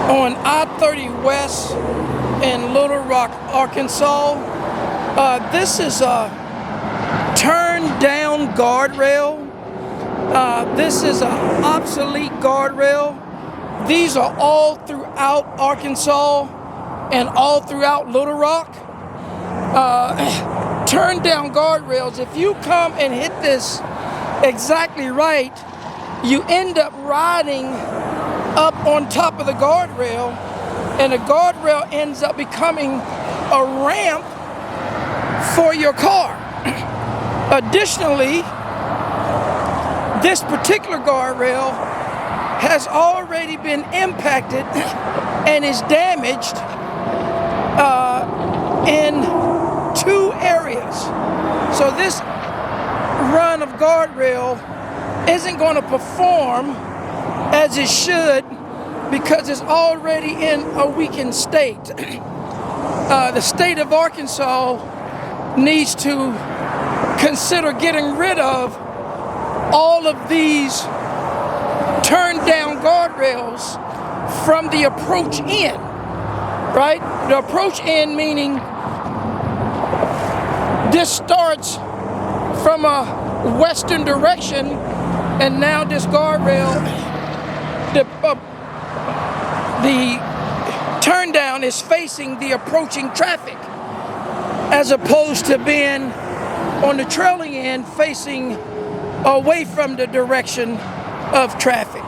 on I-30 West in Little Rock, Arkansas. This is a turn-down guardrail. This is an obsolete guardrail. These are all throughout Arkansas and all throughout Little Rock. Turn-down guardrails, if you come and hit this exactly right, you end up riding up on top of the guardrail, and the guardrail ends up becoming a ramp for your car. Additionally, this particular guardrail has already been impacted and is damaged in 2 areas. So this run of guardrail isn't going to perform as it should because it's already in a weakened state. The state of Arkansas needs to consider getting rid of all of these turn down guardrails from the approach end, right? The approach end meaning this starts from a western direction, and now this guardrail, the turn down is facing the approaching traffic, as opposed to being on the trailing end facing away from the direction of traffic.